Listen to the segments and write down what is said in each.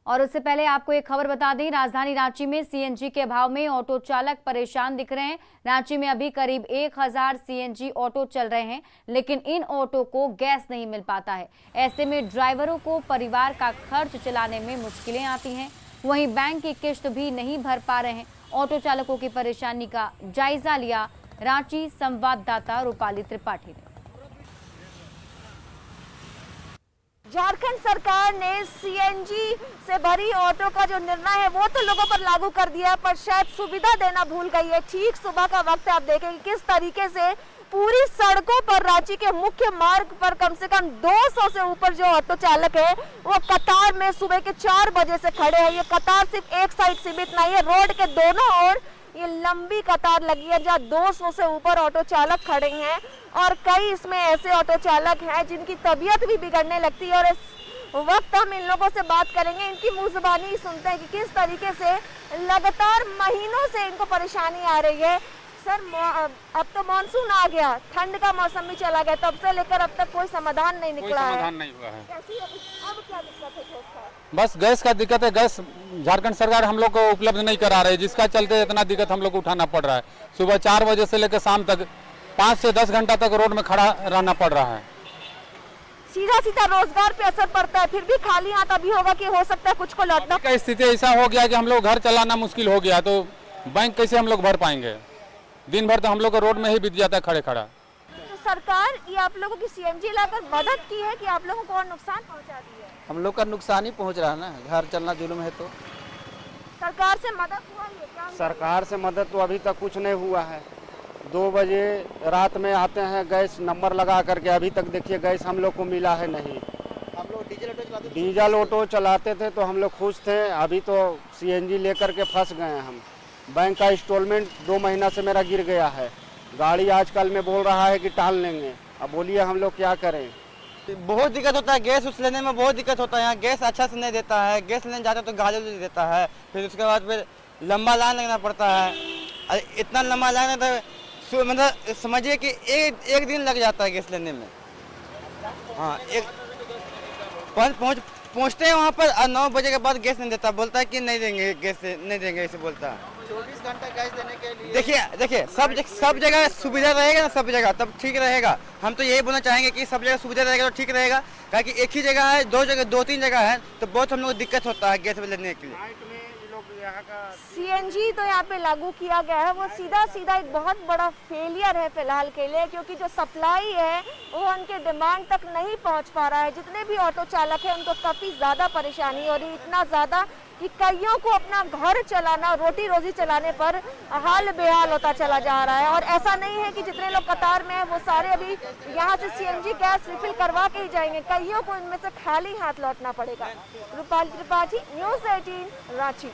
और उससे पहले आपको एक खबर बता दें, राजधानी रांची में सीएनजी के अभाव में ऑटो चालक परेशान दिख रहे हैं। रांची में अभी करीब 1000 सीएनजी ऑटो चल रहे हैं, लेकिन इन ऑटो को गैस नहीं मिल पाता है। ऐसे में ड्राइवरों को परिवार का खर्च चलाने में मुश्किलें आती हैं। वहीं बैंक की किश्त भी नहीं भर पा रहे हैं। ऑटो चालकों की परेशानी का जायजा लिया रांची संवाददाता रूपाली त्रिपाठी ने। झारखंड सरकार ने सीएनजी से भरी ऑटो का जो निर्णय है वो तो लोगों पर लागू कर दिया है, पर शायद सुविधा देना भूल गई है। ठीक सुबह का वक्त है, आप देखेंगे किस तरीके से पूरी सड़कों पर रांची के मुख्य मार्ग पर कम से कम 200 से ऊपर जो ऑटो चालक है वो कतार में सुबह के 4 बजे से खड़े हैं। ये कतार सिर्फ एक साइड सीमित नहीं है, रोड के दोनों ओर ये लंबी कतार लगी है जहाँ 200 से ऊपर ऑटो चालक खड़े हैं। और कई इसमें ऐसे ऑटो चालक हैं जिनकी तबीयत भी बिगड़ने लगती है। और इस वक्त हम इन लोगों से बात करेंगे, इनकी मुंह जुबानी सुनते हैं कि किस तरीके से लगातार महीनों से इनको परेशानी आ रही है। सर, अब तो मानसून आ गया, ठंड का मौसम भी चला गया, तब से लेकर अब तक कोई समाधान नहीं निकला है। समाधान नहीं हुआ है। अब क्या दिक्कत है? बस गैस का दिक्कत है। गैस झारखंड सरकार हम लोग को उपलब्ध नहीं करा रही है, जिसका चलते इतना दिक्कत हम लोग को उठाना पड़ रहा है। सुबह 4 बजे से लेकर शाम तक 5 से 10 घंटा तक रोड में खड़ा रहना पड़ रहा है। सीधा सीधा रोजगार पे असर पड़ता है। फिर भी खाली हाथ अभी होगा कि हो सकता है कुछ को लौटना का स्थिति ऐसा हो गया कि हम लोग घर चलाना मुश्किल हो गया, तो बैंक कैसे हम लोग भर पाएंगे? दिन भर तो हम लोग को रोड में ही बीत जाता है खड़े खड़ा। तो सरकार ये आप लोगों की सीएनजी लाकर मदद की है कि आप लोगों को और नुकसान पहुंचा दी है? हम लोग का नुकसान ही पहुंच रहा है ना, घर चलना जुल्म है। तो सरकार से मदद हुआ है क्या? सरकार से मदद तो अभी तक कुछ नहीं हुआ है। 2 बजे रात में आते हैं गैस नंबर लगा करके, अभी तक देखिए गैस हम लोग को मिला है नहीं। हम लोग डीजल ऑटो चलाते थे तो हम लोग खुश थे, अभी तो सीएनजी लेकर के फंस गए हैं हम। बैंक का इंस्टॉलमेंट 2 महीना से मेरा गिर गया है। गाड़ी आजकल में बोल रहा है कि टाल लेंगे, अब बोलिए हम लोग क्या करें? बहुत दिक्कत होता है, गैस उस लेने में बहुत दिक्कत होता है। यहाँ गैस अच्छा से नहीं देता है, गैस लेने जाते तो गाड़ी ले देता है, फिर उसके बाद फिर लंबा लाइन लगना पड़ता है। इतना लंबा लाइन तो मतलब समझिए कि एक दिन लग जाता है गैस लेने में। हाँ, पहुँचते हैं वहाँ पर 9 बजे के बाद गैस नहीं देता, बोलता है कि नहीं देंगे, गैस नहीं देंगे, ऐसे बोलता है। 24 घंटा गैस देने के लिए देखिए सब जगह सुविधा रहेगा ना, सब जगह तब ठीक रहेगा। हम तो यही बोलना चाहेंगे कि सब जगह सुविधा रहेगा तो ठीक रहेगा, क्योंकि एक ही जगह है, 2-3 जगह है तो बहुत हम लोग को दिक्कत होता है गैस लेने के लिए। सीएनजी तो यहाँ पे लागू किया गया है, वो सीधा एक बहुत बड़ा फेलियर है फिलहाल के लिए, क्योंकि जो सप्लाई है वो उनके डिमांड तक नहीं पहुँच पा रहा है। जितने भी ऑटो चालक हैं उनको काफ़ी ज़्यादा परेशानी हो रही है, इतना ज़्यादा कि कईयों को अपना घर चलाना, रोटी रोजी चलाने पर हाल बेहाल होता चला जा रहा है। और ऐसा नहीं है कि जितने लोग कतार में हैं वो सारे अभी यहाँ से सीएनजी गैस रिफिल करवा के ही जाएंगे, कईयों को इनमें से खाली हाथ लौटना पड़ेगा। रूपाली त्रिपाठी, न्यूज़ 18 रांची।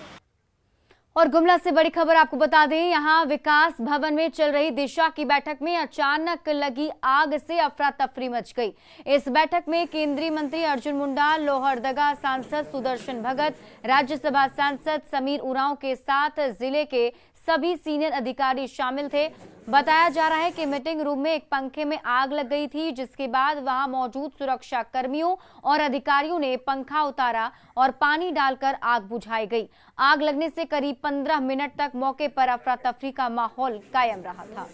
और गुमला से बड़ी खबर आपको बता दें, यहां विकास भवन में चल रही दिशा की बैठक में अचानक लगी आग से अफरा तफरी मच गई। इस बैठक में केंद्रीय मंत्री अर्जुन मुंडा, लोहरदगा सांसद सुदर्शन भगत, राज्यसभा सांसद समीर उरांव के साथ जिले के सभी सीनियर अधिकारी शामिल थे। बताया जा रहा है कि मीटिंग रूम में एक पंखे में आग लग गई थी, जिसके बाद वहां मौजूद सुरक्षा कर्मियों और अधिकारियों ने पंखा उतारा और पानी डालकर आग बुझाई गई। आग लगने से करीब 15 मिनट तक मौके पर अफरा तफरी का माहौल कायम रहा था।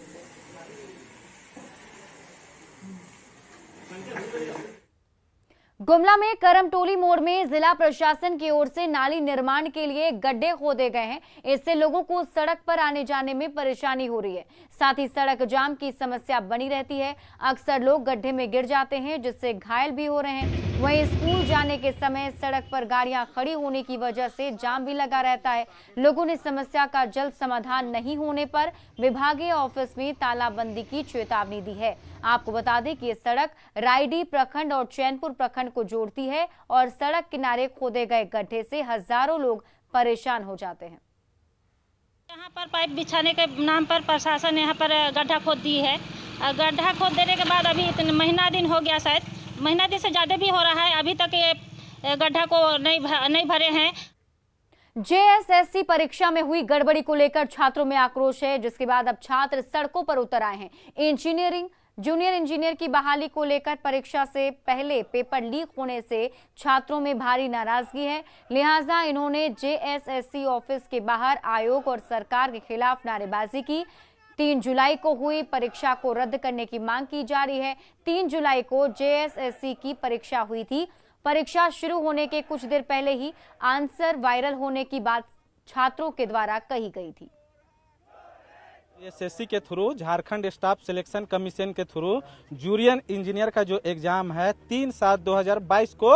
गुमला में करमटोली मोड़ में जिला प्रशासन की ओर से नाली निर्माण के लिए गड्ढे खोदे गए हैं। इससे लोगों को सड़क पर आने जाने में परेशानी हो रही है, साथ ही सड़क जाम की समस्या बनी रहती है। अक्सर लोग गड्ढे में गिर जाते हैं, जिससे घायल भी हो रहे हैं। वहीं स्कूल जाने के समय सड़क पर गाड़ियां खड़ी होने की वजह से जाम भी लगा रहता है। लोगों ने समस्या का जल्द समाधान नहीं होने पर विभागीय ऑफिस में तालाबंदी की चेतावनी दी है। आपको बता दें कि ये सड़क रायडीह प्रखंड और चैनपुर प्रखंड को जोड़ती है और सड़क किनारे खोदे गए गड्ढे से हजारों लोग परेशान हो जाते हैं। यहाँ पर पाइप बिछाने के नाम पर प्रशासन यहाँ पर गड्ढा खोद दी है। गड्ढा खोद देने के बाद अभी इतना महीना दिन हो गया, शायद महीना दिन से ज़्यादा भी हो रहा है, अभी तक ये गड्ढा को नहीं भरे हैं। जेएसएससी परीक्षा में हुई गड़बड़ी को लेकर छात्रों में आक्रोश है, जिसके बाद अब छात्र सड़कों पर उतर आए हैं। इंजीनियरिंग, जूनियर इंजीनियर की बहाली को लेकर परीक्षा से पहले पेपर लीक होने से छात्रों में भारी नाराजगी है। लिहाजा इन्होंने जेएसएससी ऑफिस के बाहर आयोग और सरकार के खिलाफ नारेबाजी की। 3 जुलाई को हुई परीक्षा को रद्द करने की मांग की जा रही है। 3 जुलाई को जेएसएससी की परीक्षा हुई थी। परीक्षा शुरू होने के कुछ देर पहले ही आंसर वायरल होने की बात छात्रों के द्वारा कही गई थी। एसएससी के through, Jharkhand staff selection commission के थ्रू जूनियर इंजीनियर का जो एग्जाम है 3/7/2022 को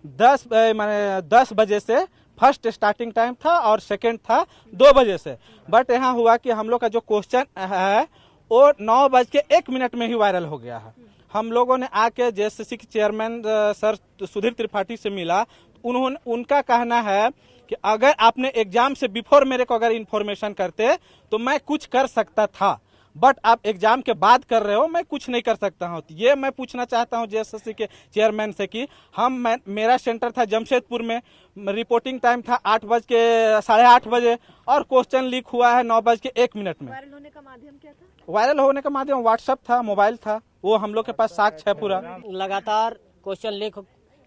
10 बजे से फर्स्ट स्टार्टिंग टाइम था और सेकंड था 2 बजे से। बट यहाँ हुआ कि हम लोग का जो क्वेश्चन है वो 9:01 में ही वायरल हो गया है। हम लोगों ने आके जेएसएससी के चेयरमैन सर सुधीर त्रिपाठी से मिला। उनका कहना है कि अगर आपने एग्जाम से बिफोर मेरे को अगर इन्फॉर्मेशन करते तो मैं कुछ कर सकता था, बट आप एग्जाम के बाद कर रहे हो, मैं कुछ नहीं कर सकता हूँ। ये मैं पूछना चाहता हूँ जेएसएससी के चेयरमैन से कि मेरा सेंटर था जमशेदपुर में, रिपोर्टिंग टाइम था 8:08 बजे और क्वेश्चन लीक हुआ है 9:01 में। वायरल होने का माध्यम क्या था? वायरल होने का माध्यम व्हाट्सएप था, मोबाइल था, वो हम लोग के पास साक्ष्य है पूरा। लगातार क्वेश्चन लीक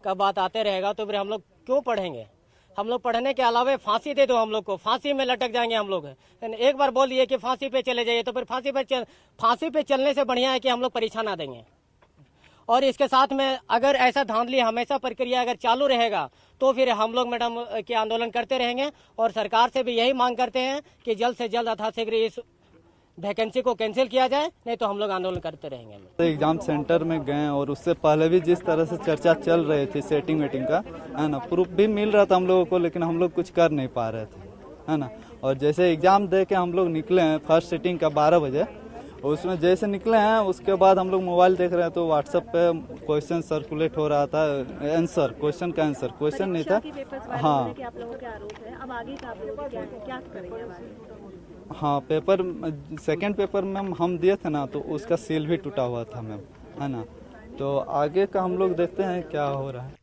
का बात आते रहेगा तो फिर हम लोग क्यों पढ़ेंगे? हम लोग पढ़ने के अलावा फांसी दे दो, हम लोग को फांसी में लटक जाएंगे हम लोग। एक बार बोल दिए कि फांसी पे चले जाइए तो फिर फांसी पे चलने से बढ़िया है कि हम लोग परीक्षा ना देंगे। और इसके साथ में अगर ऐसा धांधली हमेशा प्रक्रिया अगर चालू रहेगा तो फिर हम लोग मैडम के आंदोलन करते रहेंगे और सरकार से भी यही मांग करते हैं कि जल्द से जल्द यथाशीघ्र इस वैकेंसी को कैंसिल किया जाए, नहीं तो हम लोग आंदोलन करते रहेंगे। एग्जाम सेंटर में गए और उससे पहले भी जिस तरह से चर्चा चल रही थी सेटिंग वेटिंग का, है ना, प्रूफ भी मिल रहा था हम लोगों को, लेकिन हम लोग कुछ कर नहीं पा रहे थे, है ना। और जैसे एग्जाम दे के हम लोग निकले हैं फर्स्ट सिटिंग का 12 बजे, उसमें जैसे निकले हैं उसके बाद हम लोग मोबाइल देख रहे हैं तो व्हाट्सएप पे क्वेश्चन सर्कुलेट हो रहा था, आंसर क्वेश्चन का आंसर क्वेश्चन नहीं था। हाँ, आप लोगों के आरोप है, अब आगे का आप लोग क्या करेंगे? हाँ, पेपर सेकंड पेपर में हम दिए थे ना तो उसका सील भी टूटा हुआ था मैम, है ना। तो आगे का हम लोग देखते हैं क्या हो रहा है।